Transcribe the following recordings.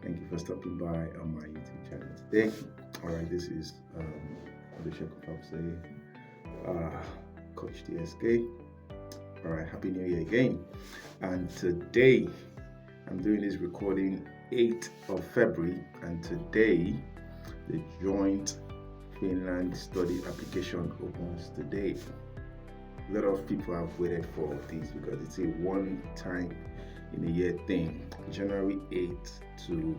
Thank you for stopping by on my YouTube channel today. Alright, this is Coach DSK. Alright, Happy New Year again. And today I'm doing this recording 8th of February, and today the joint Finland study application opens today. A lot of people have waited for this because it's a one time in a year thing. January 8th to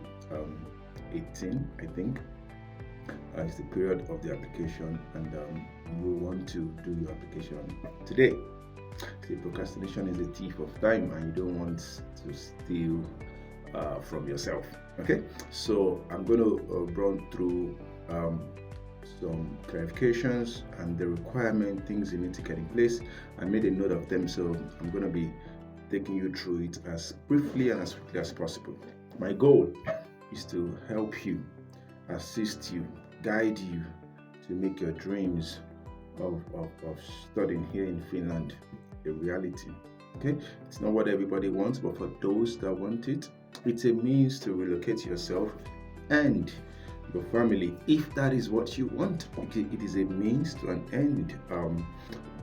18, I think, is the period of the application, and you want to do your application today. See, procrastination is a thief of time, and you don't want to steal from yourself. Okay, so I'm going to run through some clarifications and the requirement things you need to get in place. I made a note of them, so I'm going to be taking you through it as briefly and as quickly as possible. My goal is to help you, assist you, guide you to make your dreams of studying here in Finland a reality. Okay, it's not what everybody wants, but for those that want it, it's a means to relocate yourself and your family, if that is what you want. It is a means to an end.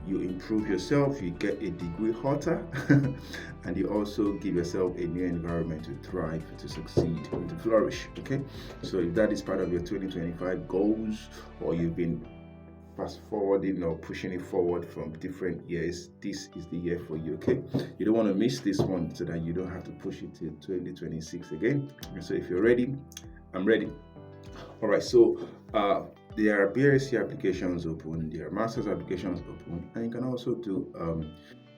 You improve yourself, you get a degree hotter, and you also give yourself a new environment to thrive, to succeed, and to flourish. Okay, so if that is part of your 2025 goals, or you've been fast forwarding or pushing it forward from different years, this is the year for you. Okay, you don't want to miss this one so that you don't have to push it to 2026 again. So if you're ready, I'm ready. All right, so there are BSc applications open, there are master's applications open, and you can also do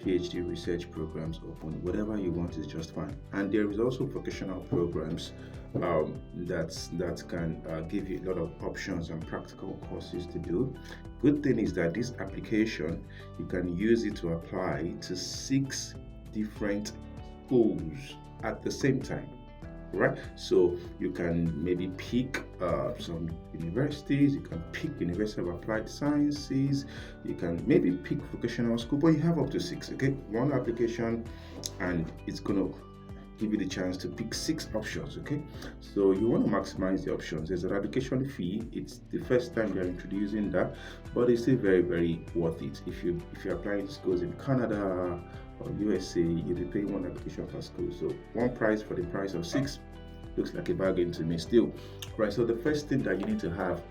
PhD research programs open. Whatever you want is just fine. And there is also vocational programs that can give you a lot of options and practical courses to do. Good thing is that this application, you can use it to apply to 6 different schools at the same time. Right, so you can maybe pick some universities, you can pick University of Applied Sciences, you can maybe pick vocational school, but you have up to 6. Okay, one application, and it's gonna give you the chance to pick 6 options. Okay, so you want to maximize the options. There's an application fee. It's the first time they're introducing that, but it's still very, very worth it. If you're applying to schools in Canada or USA, you'll be paying one application per school. So one price for the price of 6 looks like a bargain to me still. Right, so the first thing that you need to have,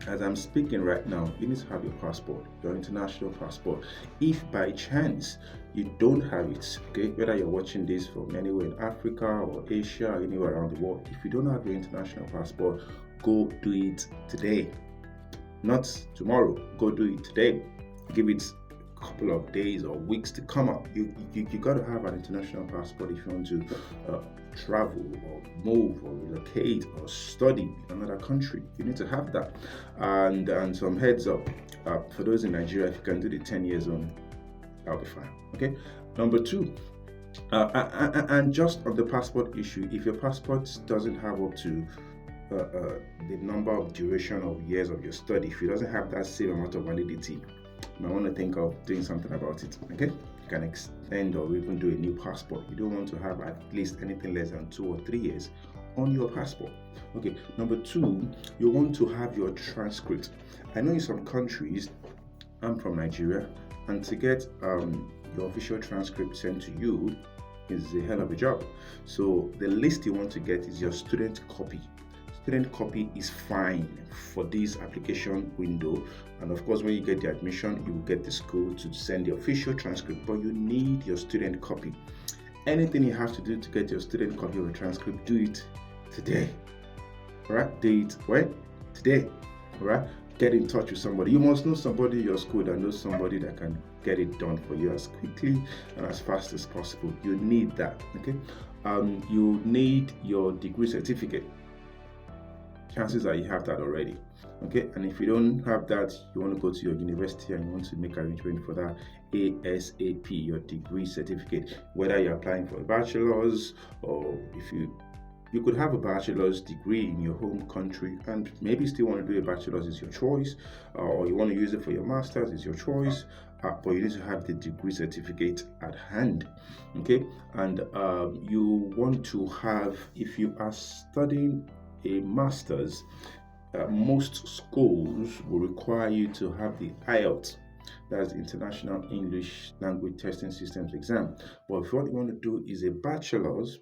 as I'm speaking right now, you need to have your passport, your international passport. If by chance you don't have it, okay, whether you're watching this from anywhere in Africa or Asia or anywhere around the world, if you don't have your international passport, go do it today. Not tomorrow, go do it today. Give it couple of days or weeks to come up. You got to have an international passport if you want to travel or move or relocate or study in another country. You need to have that. And some heads up for those in Nigeria, if you can do the 10 years on, that'll be fine. Okay. Number 2, and just on the passport issue, if your passport doesn't have up to the number of duration of years of your study, if it doesn't have that same amount of validity, you might want to think of doing something about it. Okay, you can extend or even do a new passport. You don't want to have at least anything less than 2 or 3 years on your passport. Okay, number 2, you want to have your transcript. I know in some countries, I'm from Nigeria, and to get your official transcript sent to you is a hell of a job. So the least you want to get is your student copy. Student copy is fine for this application window, and of course when you get the admission, you will get the school to send the official transcript, but you need your student copy. Anything you have to do to get your student copy of the transcript, do it today. All right, do it when? Today. All right, get in touch with somebody. You must know somebody in your school that knows somebody that can get it done for you as quickly and as fast as possible. You need that. Okay, you need your degree certificate. Chances are you have that already. Okay, and if you don't have that, you want to go to your university and you want to make arrangement for that ASAP, your degree certificate, whether you're applying for a bachelor's or if you You could have a bachelor's degree in your home country and maybe still want to do a bachelor's, is your choice, or you want to use it for your master's, is your choice, but you need to have the degree certificate at hand. Okay, and you want to have, if you are studying a master's, most schools will require you to have the IELTS. That's the International English Language Testing Systems exam. But if what you want to do is a bachelor's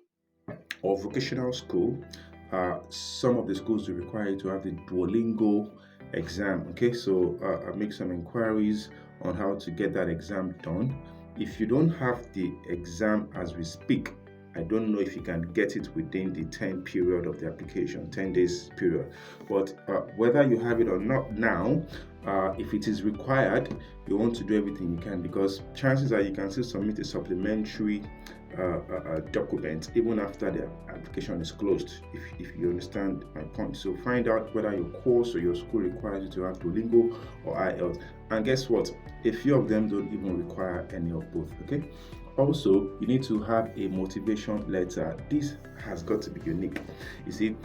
or vocational school, some of the schools will require you to have the Duolingo exam. Okay, so I make some inquiries on how to get that exam done. If you don't have the exam as we speak, I don't know if you can get it within the 10 period of the application, 10 days period. But whether you have it or not now, if it is required, you want to do everything you can, because chances are you can still submit a supplementary document even after the application is closed, if you understand my point. So find out whether your course or your school requires you to have Duolingo or IELTS, and guess what, a few of them don't even require any of both. Okay, also you need to have a motivation letter. This has got to be unique. You see,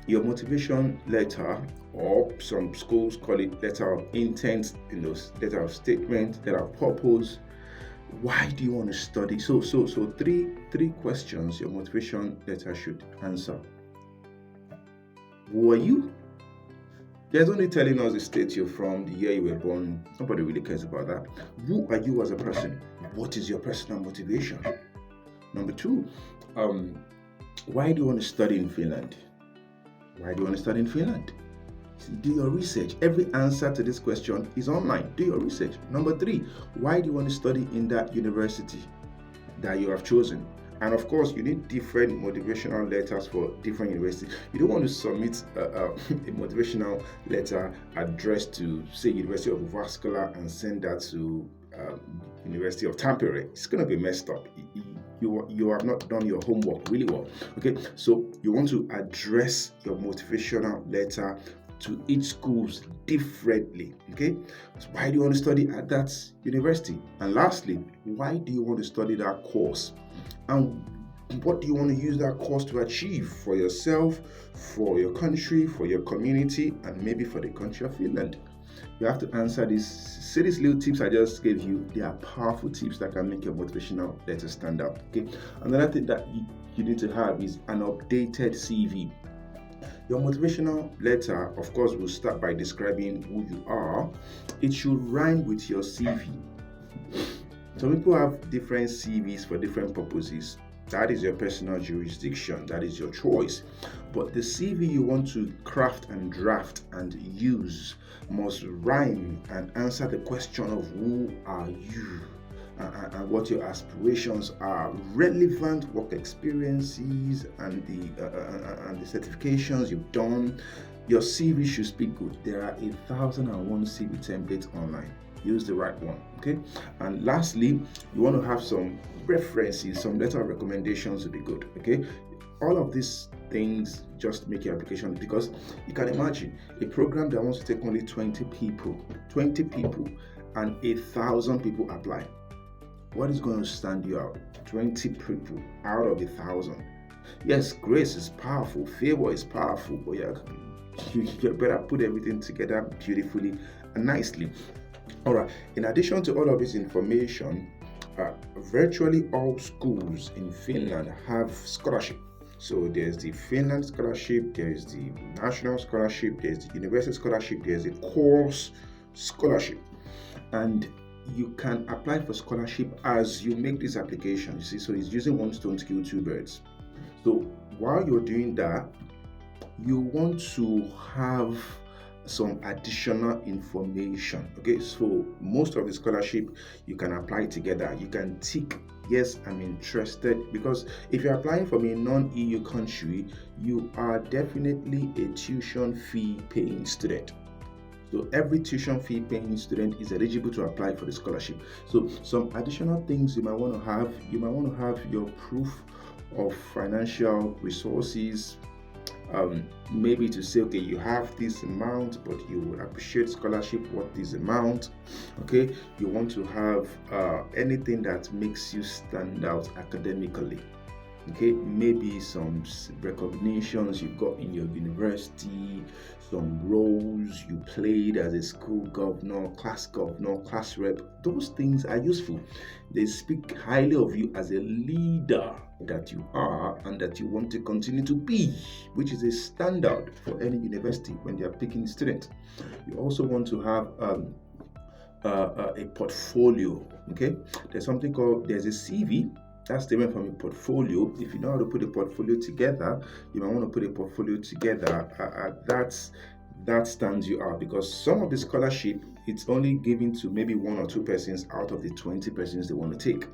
your motivation letter, or some schools call it letter of intent, letter of statement, letter of purpose. Why do you want to study? So three questions your motivation letter should answer. Who are you? There's only telling us the state you're from, the year you were born. Nobody really cares about that. Who are you as a person? What is your personal motivation? Number two, why do you want to study in Finland? Why do you want to study in Finland? Do your research. Every answer to this question is online. Do your research. Number three, why do you want to study in that university that you have chosen? And of course, you need different motivational letters for different universities. You don't want to submit a motivational letter addressed to, say, University of Vascular and send that to University of Tampere. It's going to be messed up. You have not done your homework really well. Okay, so you want to address your motivational letter to each schools differently. Okay, so why do you want to study at that university? And lastly, why do you want to study that course? And what do you want to use that course to achieve for yourself, for your country, for your community, and maybe for the country of Finland? You have to answer these. See, these little tips I just gave you, they are powerful tips that can make your motivational letter stand out. Okay, another thing that you need to have is an updated CV. Your motivational letter, of course, will start by describing who you are. It should rhyme with your CV. Some people have different CVs for different purposes. That is your personal jurisdiction. That is your choice. But the CV you want to craft and draft and use must rhyme and answer the question of who are you, and what your aspirations are, relevant work experiences, and the certifications you've done. Your CV should speak good. There are 1,001 CV templates online. Use the right one. Okay. And lastly, you want to have some references, some letter of recommendations to be good. Okay. All of these things just make your application, because you can imagine a program that wants to take only 20 people, and 1,000 people apply. What is going to stand you out? 20 people out of 1,000. Yes, grace is powerful, favor is powerful, but you better put everything together beautifully and nicely. All right. In addition to all of this information, virtually all schools in Finland have scholarship. So there's the Finland scholarship, there's the national scholarship, there's the university scholarship, there's the course scholarship, and you can apply for scholarship as you make this application. You see, so it's using one stone to kill two birds. So while you're doing that, you want to have some additional information. Okay, so most of the scholarship you can apply together. You can tick yes, I'm interested, because if you're applying from a non-EU country, you are definitely a tuition fee paying student. So every tuition fee paying student is eligible to apply for the scholarship. So some additional things you might want to have your proof of financial resources, maybe to say, okay, you have this amount, but you would appreciate scholarship worth this amount. Okay, you want to have anything that makes you stand out academically. Okay, maybe some recognitions you got in your university, some roles you played as a school governor, class rep. Those things are useful. They speak highly of you as a leader that you are and that you want to continue to be, which is a standard for any university when they are picking students. You also want to have a portfolio. Okay, there's a CV. That's different from a portfolio. If you know how to put a portfolio together, you might want to put a portfolio together. That stands you out, because some of the scholarship, it's only given to maybe 1 or 2 persons out of the 20 persons they want to take.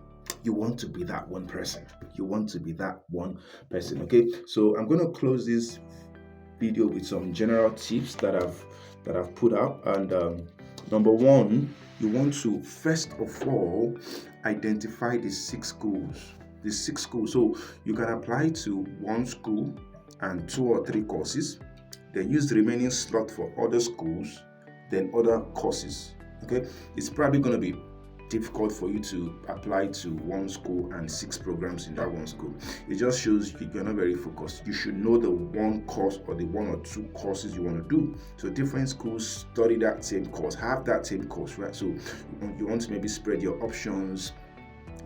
You want to be that one person. Okay, so I'm going to close this video with some general tips that I've put up. And number one, you want to first of all identify the 6 schools. So you can apply to one school and 2 or 3 courses, then use the remaining slot for other schools, then other courses. Okay, it's probably going to be difficult for you to apply to one school and 6 programs in that one school. It just shows you're not very focused. You should know the one course or the 1 or 2 courses you want to do. So different schools study that same course, have that same course, right? So you want to maybe spread your options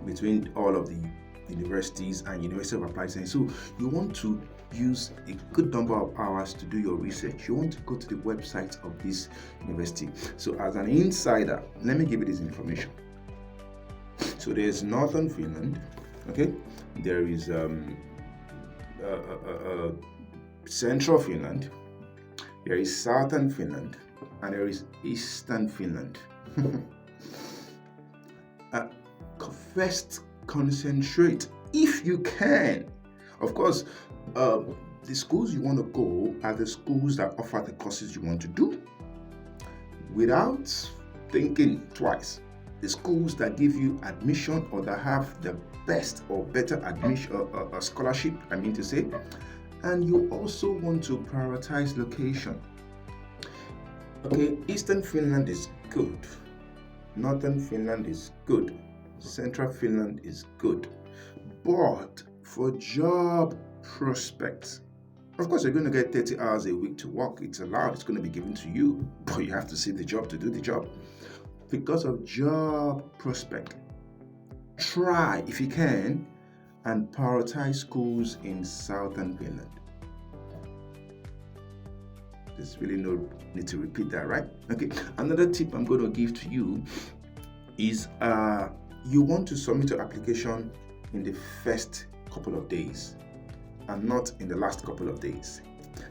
between all of the universities and University of Applied Science. So you want to use a good number of hours to do your research. You want to go to the website of this university. So as an insider, let me give you this information. So there's Northern Finland, okay? There is Central Finland, there is Southern Finland, and there is Eastern Finland. First, concentrate if you can. Of course, the schools you want to go are the schools that offer the courses you want to do without thinking twice. The schools that give you admission or that have the best or better admission scholarship, I mean to say. And you also want to prioritize location. Okay, Eastern Finland is good. Northern Finland is good. Central Finland is good. But for job prospects, of course, you're going to get 30 hours a week to work. It's allowed. It's going to be given to you. But you have to see the job to do the job. Because of job prospect, try, if you can, and prioritize schools in Southern Finland. There's really no need to repeat that, right? Okay, another tip I'm going to give to you is you want to submit your application in the first couple of days and not in the last couple of days.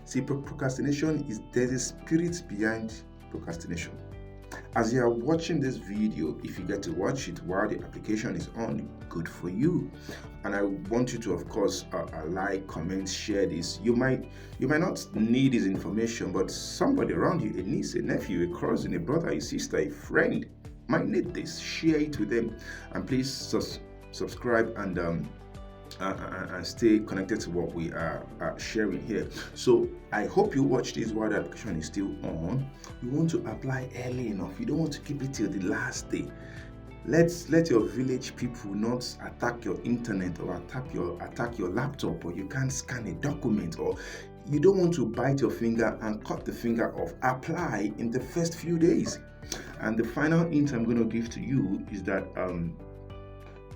See, procrastination there's a spirit behind procrastination. As you are watching this video, if you get to watch it while the application is on, good for you. And I want you to, of course, like, comment, share this. You might not need this information, but somebody around you, a niece, a nephew, a cousin, a brother, a sister, a friend, might need this. Share it with them, and please subscribe and stay connected to what we are sharing here. So I hope you watch this while the application is still on. You want to apply early enough. You don't want to keep it till the last day. Let your village people not attack your internet or attack your laptop, or you can't scan a document, or you don't want to bite your finger and cut the finger off. Apply in the first few days. And the final hint I'm going to give to you is that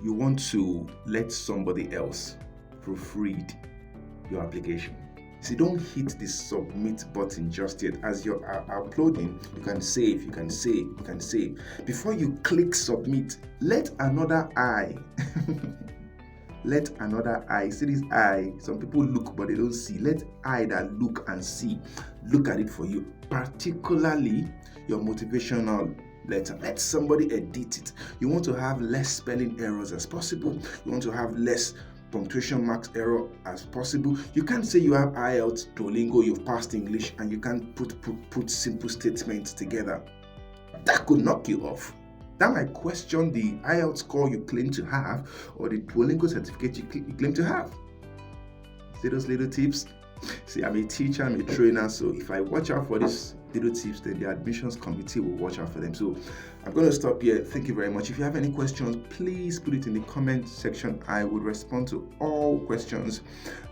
you want to let somebody else proofread your application. So don't hit the submit button just yet. As you're uploading, you can save. Before you click submit, let another eye see this eye. Some people look but they don't see. Let eye that look and see look at it for you, particularly your motivational letter. Let somebody edit it. You want to have less spelling errors as possible. You want to have less punctuation marks error as possible. You can't say you have IELTS, Duolingo, you've passed English, and you can't put simple statements together. That could knock you off. That might question the IELTS score you claim to have or the Duolingo certificate you claim to have. See those little tips? See, I'm a teacher, I'm a trainer, so if I watch out for these little tips, then the admissions committee will watch out for them. So I'm going to stop here. Thank you very much. If you have any questions, please put it in the comment section. I will respond to all questions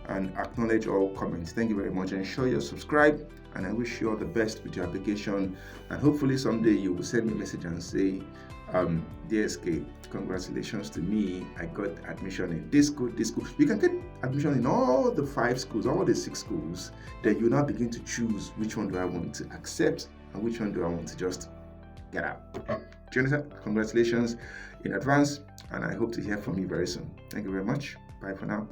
and acknowledge all comments. Thank you very much. Ensure you're subscribed, and I wish you all the best with your application. And hopefully someday you will send me a message and say, DSK, congratulations to me. I got admission in this school, this school. You can get admission in all the 5 schools, all the 6 schools. Then you now begin to choose which one do I want to accept and which one do I want to just get out. Do you understand? Congratulations in advance, and I hope to hear from you very soon. Thank you very much. Bye for now.